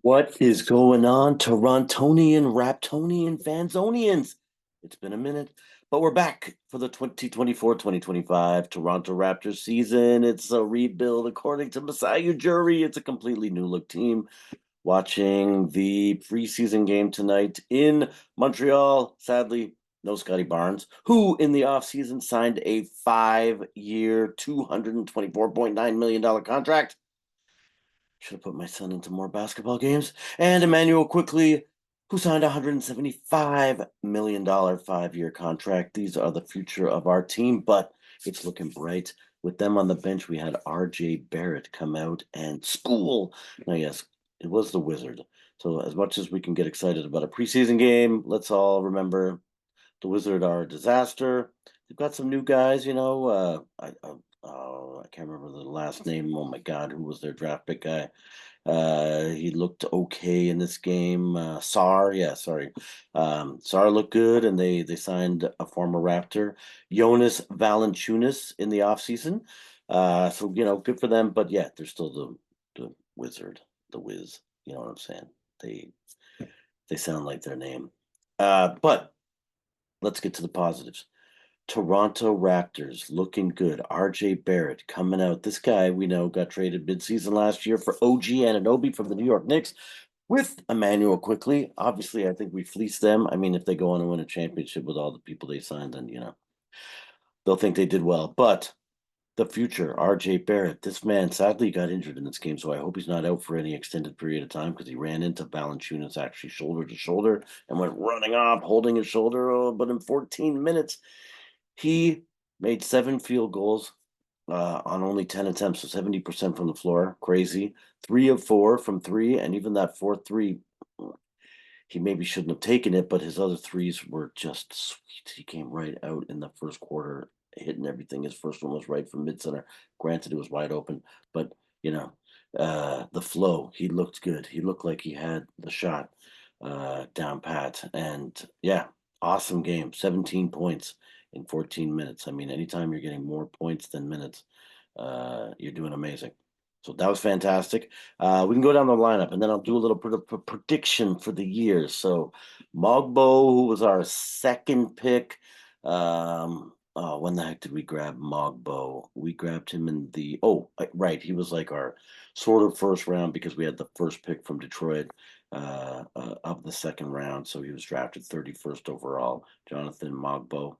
What is going on, Torontonian, Raptonian, Fansonians? It's been a minute, but we're back for the 2024-2025 Toronto Raptors season. It's a rebuild according to Masai Ujiri. It's a completely new look team. Watching the preseason game tonight in Montreal. Sadly, no Scotty Barnes, who in the offseason signed a 5-year, $224.9 million contract. Should have put my son into more basketball games. And Emmanuel Quickly, who signed a $175 million 5-year contract. These are the future of our team, but it's looking bright. With them on the bench, we had RJ Barrett come out and school. Now, yes, it was the Wizard. So as much as we can get excited about a preseason game, let's all remember the Wizard are a disaster. They've got some new guys, I can't remember the last name. Oh my God, who was their draft pick guy? He looked okay in this game. Sar, yeah, sorry. Sar looked good, and they signed a former Raptor, Jonas Valanciunas, in the offseason. So good for them. But yeah, they're still the Wizard, the Wiz. You know what I'm saying? They sound like their name. But let's get to the positives. Toronto Raptors looking good. RJ Barrett coming out. This guy we know got traded midseason last year for OG Anunoby from the New York Knicks with Emmanuel Quickly. Obviously, I think we fleeced them. I mean, if they go on and win a championship with all the people they signed, then they'll think they did well. But the future, RJ Barrett, this man sadly got injured in this game, so I hope he's not out for any extended period of time because he ran into Valanciunas actually shoulder to shoulder and went running off, holding his shoulder. Oh, but in 14 minutes, he made 7 field goals on only 10 attempts, so 70% from the floor. Crazy. 3 of 4 from three, and even that fourth three, he maybe shouldn't have taken it, but his other threes were just sweet. He came right out in the first quarter, hitting everything. His first one was right from mid center. Granted, it was wide open, but the flow. He looked good. He looked like he had the shot down pat, and yeah, awesome game. 17 points in 14 minutes. I mean, anytime you're getting more points than minutes, you're doing amazing. So that was fantastic. We can go down the lineup, and then I'll do a little prediction for the year. So Mogbo, who was our second pick. When the heck did we grab Mogbo? We grabbed him in right. He was like our sort of first round because we had the first pick from Detroit of the second round. So he was drafted 31st overall. Jonathan Mogbo.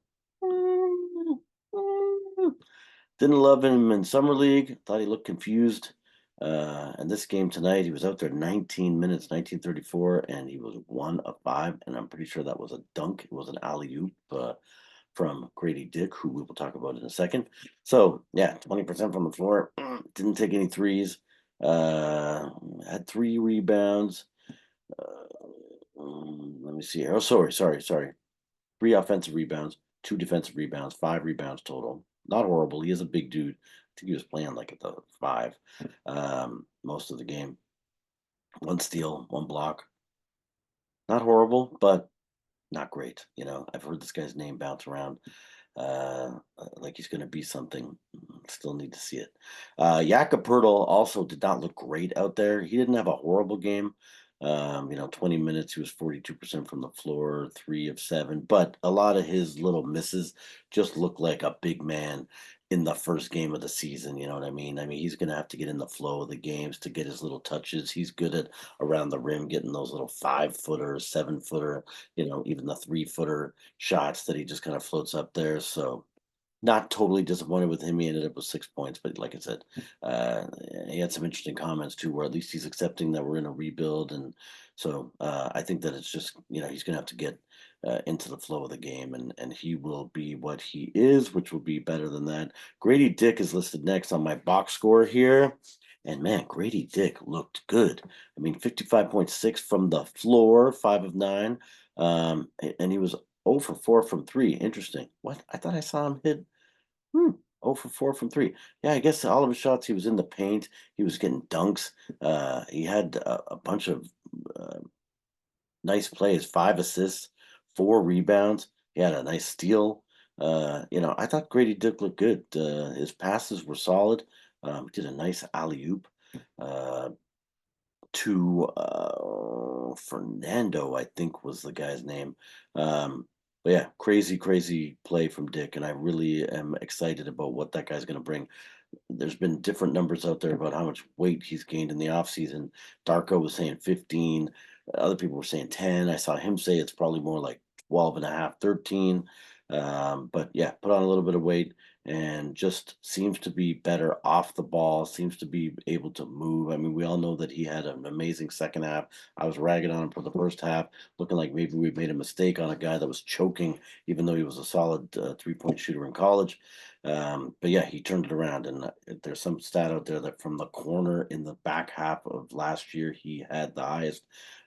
Didn't love him in summer league. Thought he looked confused. And this game tonight, he was out there 19 minutes, 1934, and he was 1 of 5. And I'm pretty sure that was a dunk. It was an alley-oop from Grady Dick, who we will talk about in a second. So yeah, 20% from the floor. Didn't take any threes. Had 3 rebounds. Let me see here. Oh, sorry. 3 offensive rebounds, 2 defensive rebounds, 5 rebounds total. Not horrible. He is a big dude. I think he was playing like at the 5 most of the game. 1 steal, 1 block. Not horrible, but not great. I've heard this guy's name bounce around like he's going to be something. Still need to see it. Jakob Poeltl also did not look great out there. He didn't have a horrible game. 20 minutes, he was 42% from the floor, 3 of 7. But a lot of his little misses just look like a big man in the first game of the season. You know what I mean? I mean, he's going to have to get in the flow of the games to get his little touches. He's good at around the rim, getting those little 5-footer, 7-footer, even the 3-footer shots that he just kind of floats up there. So not totally disappointed with him. He ended up with 6 points, but like I said, he had some interesting comments too, where at least he's accepting that we're in a rebuild. And so I think that it's just, he's going to have to get into the flow of the game, and he will be what he is, which will be better than that. Grady Dick is listed next on my box score here. And man, Grady Dick looked good. I mean, 55.6 from the floor, 5 of 9. And he was 0 for 4 from 3. Interesting. What? I thought I saw him hit 0 for 4 from 3. Yeah, I guess all of his shots, he was in the paint. He was getting dunks. He had a bunch of nice plays, 5 assists, 4 rebounds. He had a nice steal. I thought Grady Dick looked good. His passes were solid. He did a nice alley-oop. to Fernando, I think was the guy's name. But yeah, crazy, crazy play from Dick, and I really am excited about what that guy's going to bring. There's been different numbers out there about how much weight he's gained in the offseason. Darko was saying 15. Other people were saying 10. I saw him say it's probably more like 12 and a half, 13. But yeah, put on a little bit of weight and just seems to be better off the ball, seems to be able to move. I mean, we all know that he had an amazing second half. I was ragging on him for the first half, looking like maybe we made a mistake on a guy that was choking, even though he was a solid 3-point shooter in college. But yeah, he turned it around, and there's some stat out there that from the corner in the back half of last year, he had the highest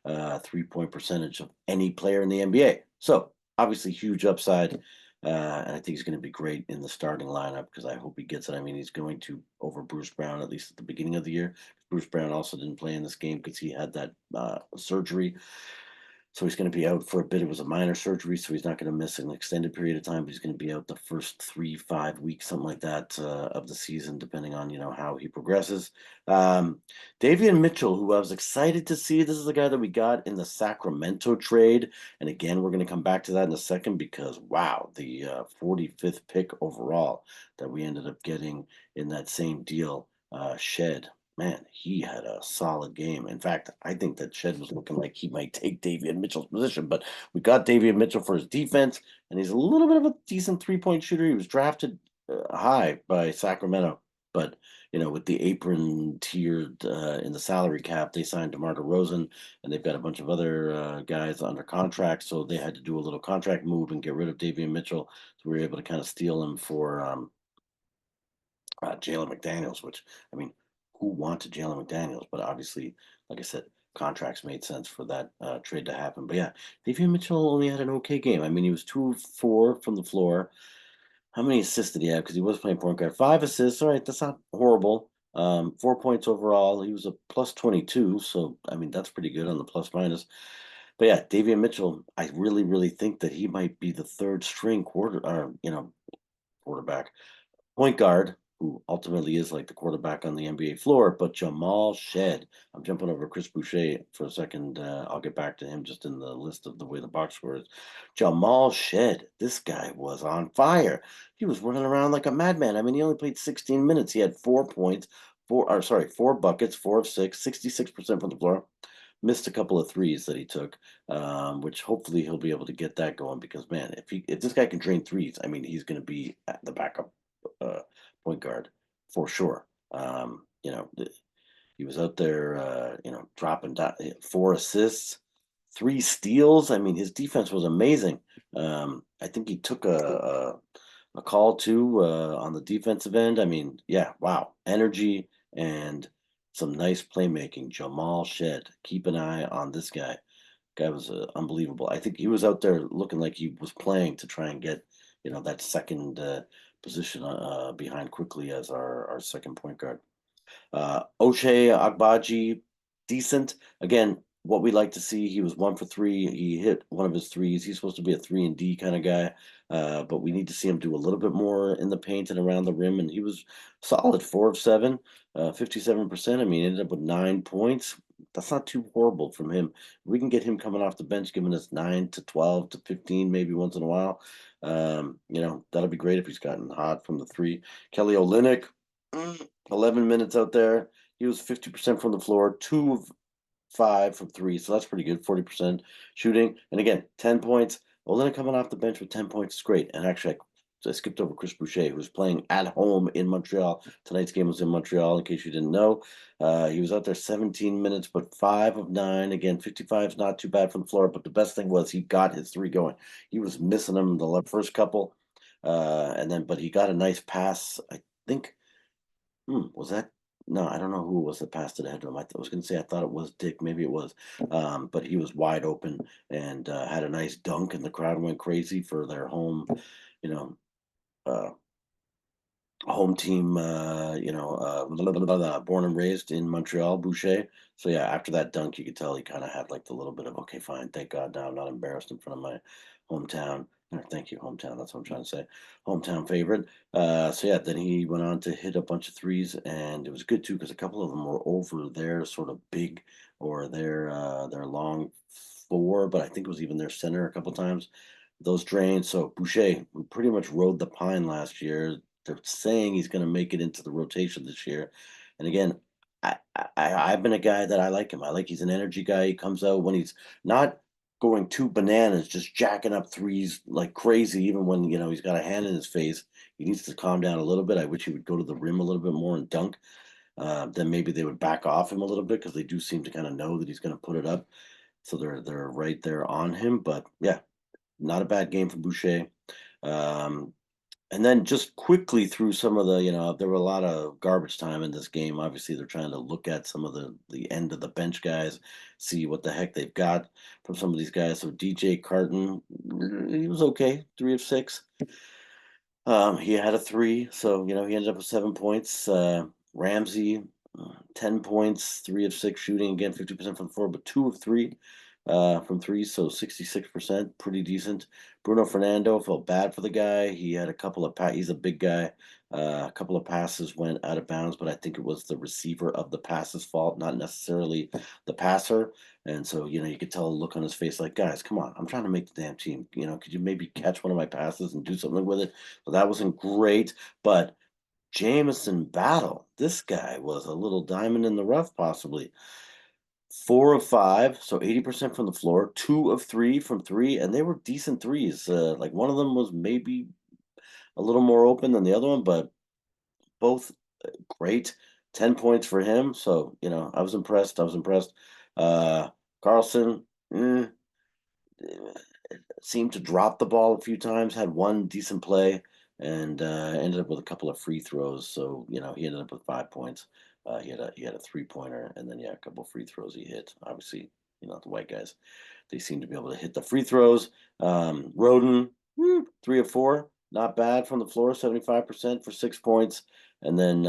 3-point percentage of any player in the NBA. So obviously, huge upside, and I think he's going to be great in the starting lineup because I hope he gets it. I mean, he's going to over Bruce Brown at least at the beginning of the year. Bruce Brown also didn't play in this game because he had that surgery, so he's going to be out for a bit. It was a minor surgery, so he's not going to miss an extended period of time. But he's going to be out the first 3, 5 weeks, something like that, of the season, depending on how he progresses. Um, Davian Mitchell, who I was excited to see. This is the guy that we got in the Sacramento trade, and again, we're going to come back to that in a second because wow, the 45th pick overall that we ended up getting in that same deal, Shed. Man, he had a solid game. In fact, I think that Shed was looking like he might take Davian Mitchell's position, but we got Davian Mitchell for his defense, and he's a little bit of a decent 3-point shooter. He was drafted high by Sacramento, but with the apron tiered in the salary cap, they signed DeMar DeRozan, and they've got a bunch of other guys under contract, so they had to do a little contract move and get rid of Davian Mitchell. So we were able to kind of steal him for Jalen McDaniels, which I mean, who wanted Jalen McDaniels? But obviously, like I said, contracts made sense for that trade to happen. But yeah, Davion Mitchell only had an okay game. I mean, he was 2 of 4 from the floor. How many assists did he have? Because he was playing point guard. 5 assists. All right, that's not horrible. 4 points overall. He was a plus 22. So, I mean, that's pretty good on the plus minus. But yeah, Davion Mitchell, I really, really think that he might be the third string quarterback point guard, who ultimately is like the quarterback on the NBA floor, but Jamal Shed. I'm jumping over Chris Boucher for a second. I'll get back to him just in the list of the way the box score is. Jamal Shed, this guy was on fire. He was running around like a madman. I mean, he only played 16 minutes. He had 4 points, 4 buckets, 4 of 6, 66% from the floor. Missed a couple of threes that he took, which hopefully he'll be able to get that going because man, if this guy can drain threes, I mean, he's going to be at the backup uh, point guard for sure. He was out there, dropping 4 assists, 3 steals. I mean, his defense was amazing. I think he took a call too on the defensive end. I mean, yeah, wow, energy and some nice playmaking. Jamal Shed, keep an eye on this guy. Guy was unbelievable. I think he was out there looking like he was playing to try and get that second position behind quickly as our second point guard. O'Shea Agbaji, decent. Again, what we like to see. He was 1 for 3. He hit one of his threes. He's supposed to be a 3 and D kind of guy, but we need to see him do a little bit more in the paint and around the rim. And he was solid, 4 of 7, 57%. I mean, ended up with 9 points. That's not too horrible from him. We can get him coming off the bench, giving us 9 to 12 to 15, maybe once in a while. That'll be great if he's gotten hot from the three. Kelly Olynyk, 11 minutes out there. He was 50% from the floor, 2 of 5 from three. So that's pretty good. 40% shooting. And again, 10 points. Olynyk coming off the bench with 10 points is great. And actually, I skipped over Chris Boucher, who's playing at home in Montreal. Tonight's game was in Montreal, in case you didn't know. He was out there 17 minutes, but 5 of 9. Again, 55 is not too bad from the floor. But the best thing was he got his three going. He was missing them the first couple. But he got a nice pass, I think. Was that no, I don't know who it was that passed it ahead to him. I was gonna say I thought it was Dick, maybe it was. But he was wide open and had a nice dunk, and the crowd went crazy for their you know, uh, home team. Blah, blah, blah, blah, born and raised in Montreal, Boucher. So yeah, after that dunk, you could tell he kind of had like the little bit of okay, fine, thank God now I'm not embarrassed in front of my hometown. Thank you, hometown. That's what I'm trying to say. Hometown favorite. So yeah, then he went on to hit a bunch of threes, and it was good too because a couple of them were over their sort of big or their long four, but I think it was even their center a couple times. Those drains. So Boucher, who pretty much rode the pine last year, they're saying he's going to make it into the rotation this year. And again, I've been a guy that I like him. I like he's an energy guy. He comes out when he's not going too bananas, just jacking up threes like crazy, even when he's got a hand in his face. He needs to calm down a little bit. I wish he would go to the rim a little bit more and dunk. Then maybe they would back off him a little bit because they do seem to kind of know that he's going to put it up. So they're right there on him. But yeah, not a bad game for Boucher. Um, and then just quickly through some of there were a lot of garbage time in this game. Obviously, they're trying to look at some of the end of the bench guys, see what the heck they've got from some of these guys. So DJ Carton, he was okay, 3 of 6. He had a three, so he ended up with 7 points. Ramsey, 10 points, 3 of 6 shooting again, 50% from the floor, but 2 of 3 from three, so 66%, pretty decent. Bruno Fernando, felt bad for the guy. He had a couple of he's a big guy. A couple of passes went out of bounds, but I think it was the receiver of the passes fault, not necessarily the passer. And so, you could tell a look on his face like, guys, come on, I'm trying to make the damn team. Could you maybe catch one of my passes and do something with it? So that wasn't great. But Jameson Battle, this guy was a little diamond in the rough, possibly. 4 of 5, so 80% from the floor, 2 of 3 from three, and they were decent threes. Like one of them was maybe a little more open than the other one, but both great. 10 points for him. So, I was impressed. I was impressed. Uh, Carlson, seemed to drop the ball a few times, had one decent play, and ended up with a couple of free throws. So he ended up with 5 points. He had a 3 pointer, and then a couple of free throws he hit. Obviously, the white guys, they seem to be able to hit the free throws. Roden, 3 of 4, not bad from the floor, 75% for 6 points, and then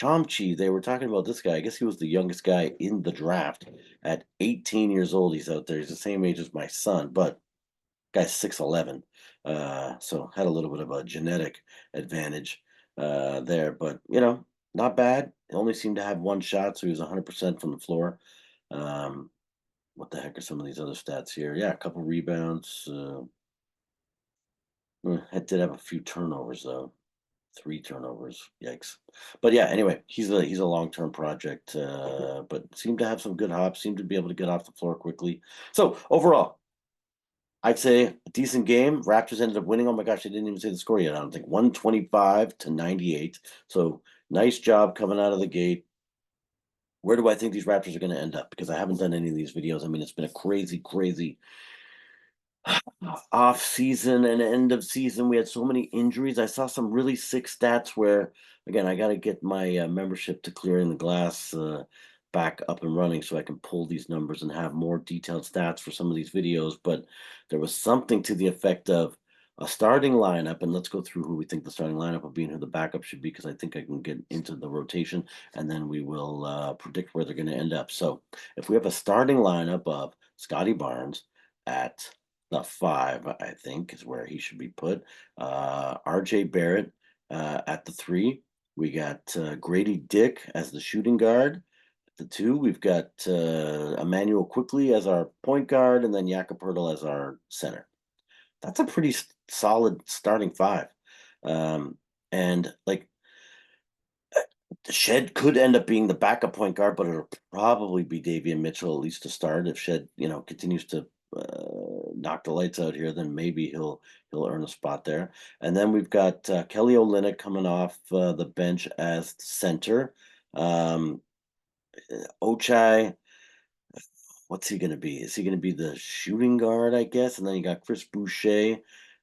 Chomchi, they were talking about this guy. I guess he was the youngest guy in the draft at 18 years old. He's out there. He's the same age as my son, but guy's 6'11", so had a little bit of a genetic advantage there. But not bad. He only seemed to have one shot, so he was 100% from the floor. Um, what the heck are some of these other stats here? Yeah, a couple rebounds. Did have a few turnovers though. 3 turnovers. Yikes. But yeah, anyway, he's a long-term project, but seemed to have some good hops. Seemed to be able to get off the floor quickly. So overall, I'd say a decent game. Raptors ended up winning. Oh my gosh, I didn't even say the score yet. I don't think 125-98. So nice job coming out of the gate. Where do I think these Raptors are going to end up? Because I haven't done any of these videos. I mean, it's been a crazy, crazy off season and end of season. We had so many injuries. I saw some really sick stats where, again, I got to get my membership to Clearing the Glass back up and running so I can pull these numbers and have more detailed stats for some of these videos. But there was something to the effect of a starting lineup, and let's go through who we think the starting lineup will be and who the backup should be, because I think I can get into the rotation, and then we will predict where they're going to end up. So if we have a starting lineup of Scotty Barnes at the 5, I think, is where he should be put. RJ Barrett at the 3. We got Grady Dick as the shooting guard. At the 2, we've got Emmanuel Quickly as our point guard, and then Jakob Poeltl as our center. That's a pretty solid starting 5. And like Shed could end up being the backup point guard, but it'll probably be Davian Mitchell at least to start. If Shed, continues to knock the lights out here, then maybe he'll earn a spot there. And then we've got Kelly Olynyk coming off the bench as center. Ochai, what's he going to be? Is he going to be the shooting guard, I guess? And then you got Chris Boucher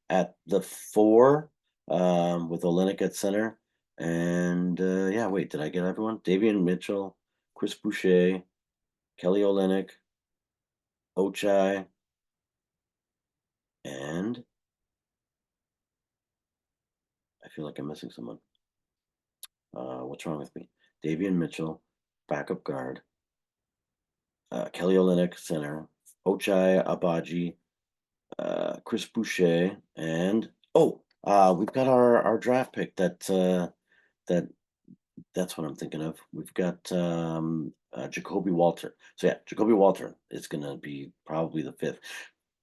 at the 4 with Olynyk at center. And yeah, wait, did I get everyone? Davian Mitchell, Chris Boucher, Kelly Olynyk, Ochai, and I feel like I'm missing someone. What's wrong with me? Davian Mitchell, backup guard, Kelly Olynyk, center, Ochai Abaji, Chris Boucher, and we've got our draft pick that that's what I'm thinking of. We've got Jacoby Walter. So yeah, Jacoby Walter is going to be probably the fifth.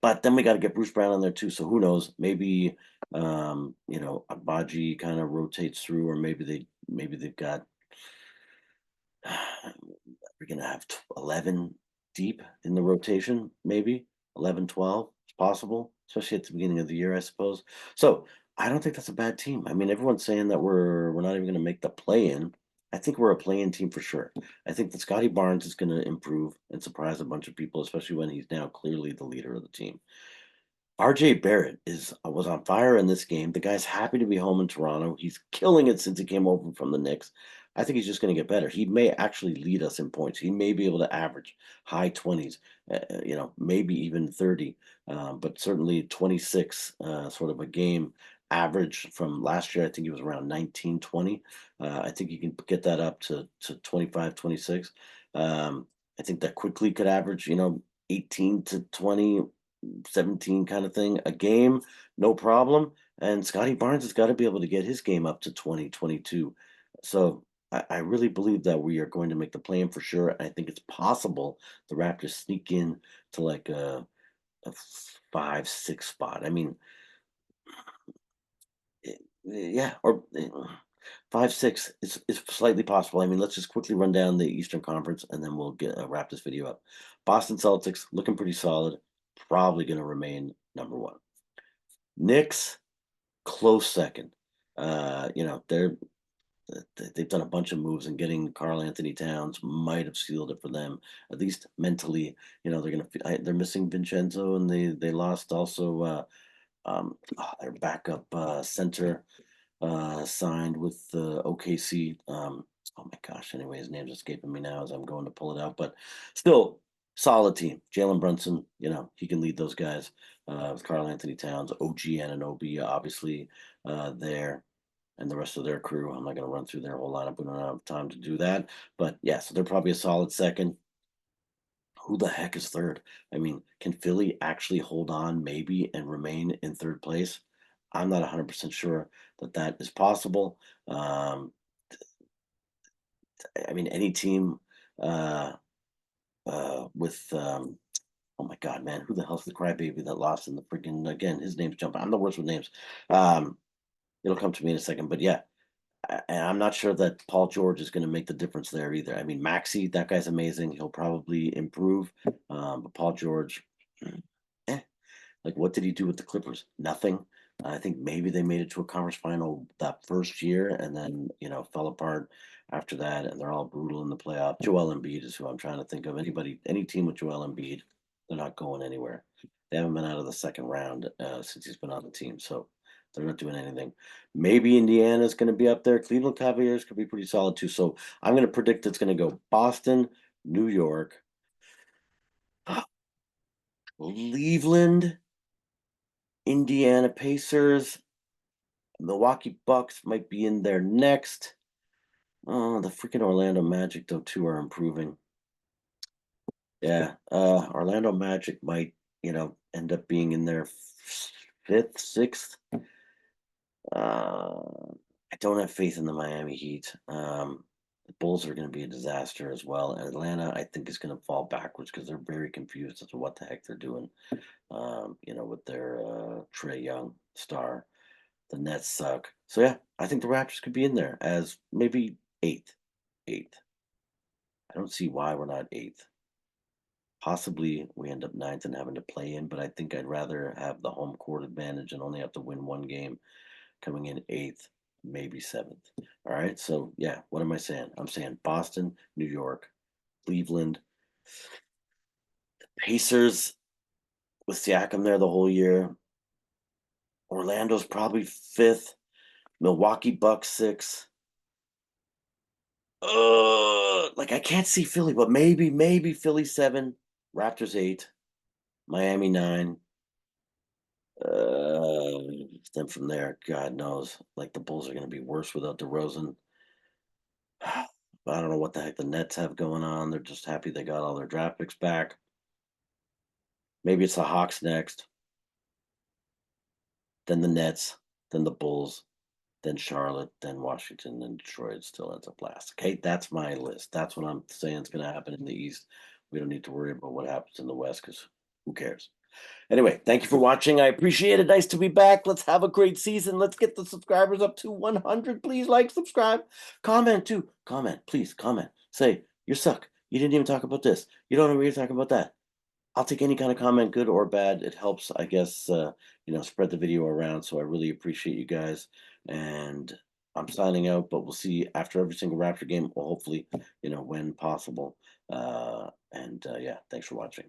But then we got to get Bruce Brown in there too. So who knows? Maybe Agbaji kind of rotates through, or maybe they've got we're gonna have 11 deep in the rotation, maybe 11, 12. It's possible, especially at the beginning of the year, I suppose. So I don't think that's a bad team. I mean, everyone's saying that we're not even gonna make the play-in. I think we're a play-in team for sure. I think that Scotty Barnes is gonna improve and surprise a bunch of people, especially when he's now clearly the leader of the team. RJ Barrett was on fire in this game. The guy's happy to be home in Toronto. He's killing it since he came over from the Knicks. I think he's just going to get better. He may actually lead us in points. He may be able to average high 20s, maybe even 30, but certainly 26, sort of a game average from last year. I think he was around 19, 20. I think you can get that up to 25, 26. I think that quickly could average, 18 to 20, 17 kind of thing a game, no problem. And Scotty Barnes has got to be able to get his game up to 20, 22. So I really believe that we are going to make the play-in for sure. I think it's possible the Raptors sneak in to like a 5, 6 spot. I mean, yeah, or 5, 6 is slightly possible. I mean, let's just quickly run down the Eastern Conference and then we'll wrap this video up. Boston Celtics looking pretty solid, probably going to remain number one. Knicks, close second. They've done a bunch of moves, and getting Carl Anthony Towns might have sealed it for them, at least mentally. They're missing Vincenzo, and they lost also their backup center signed with OKC. Oh my gosh! Anyway, his name's escaping me now as I'm going to pull it out, but still solid team. Jalen Brunson, he can lead those guys with Carl Anthony Towns, OG Anunoby, obviously there, and the rest of their crew. I'm not going to run through their whole lineup. We don't have time to do that, but yeah, so they're probably a solid second. Who the heck is third? I mean, can Philly actually hold on maybe and remain in third place? I'm not 100% sure that that is possible. Um, I mean, any team uh, with, oh my God, man, who the hell's the crybaby that lost in the freaking, again, his name's jumping. I'm the worst with names. Um, it'll come to me in a second, but yeah, and I'm not sure that Paul George is going to make the difference there either. I mean, Maxi, that guy's amazing. He'll probably improve, but Paul George, eh, like, what did he do with the Clippers? Nothing. I think maybe they made it to a conference final that first year and then, fell apart after that. And they're all brutal in the playoff. Joel Embiid is who I'm trying to think of. Any team with Joel Embiid, they're not going anywhere. They haven't been out of the second round since he's been on the team. So they're not doing anything. Maybe Indiana's going to be up there. Cleveland Cavaliers could be pretty solid too. So I'm going to predict it's going to go Boston, New York, Cleveland, Indiana Pacers, Milwaukee Bucks might be in there next. Oh, the freaking Orlando Magic, though, too, are improving. Yeah, Orlando Magic might, end up being in there fifth, sixth. Uh, I don't have faith in the Miami Heat. The Bulls are going to be a disaster as well. And Atlanta, I think, is going to fall backwards because they're very confused as to what the heck they're doing. With their Trey Young star. The Nets suck. So yeah, I think the Raptors could be in there as maybe eighth. Eighth. I don't see why we're not eighth. Possibly we end up ninth and having to play in, but I think I'd rather have the home court advantage and only have to win one game, coming in eighth, maybe seventh. All right. So yeah, what am I saying? I'm saying Boston, New York, Cleveland, Pacers with Siakam there the whole year. Orlando's probably fifth. Milwaukee Bucks sixth. Like, I can't see Philly, but maybe Philly 7, Raptors 8, Miami 9. Uh, then from there, God knows. Like, the Bulls are going to be worse without DeRozan. I don't know what the heck the Nets have going on. They're just happy they got all their draft picks back. Maybe it's the Hawks next. then the Nets, then the Bulls, then Charlotte, then Washington, then Detroit still ends up last. Okay, that's my list. That's what I'm saying is going to happen in the East. We don't need to worry about what happens in the West because who cares? Anyway, thank you for watching. I appreciate it. Nice to be back. Let's have a great season. Let's get the subscribers up to 100. Please like, subscribe, comment too. Comment, please comment. Say, you suck. You didn't even talk about this. You don't know what you're talking about that. I'll take any kind of comment, good or bad. It helps, I guess, spread the video around. So I really appreciate you guys. And I'm signing out, but we'll see after every single Raptor game, or hopefully, when possible. Yeah, thanks for watching.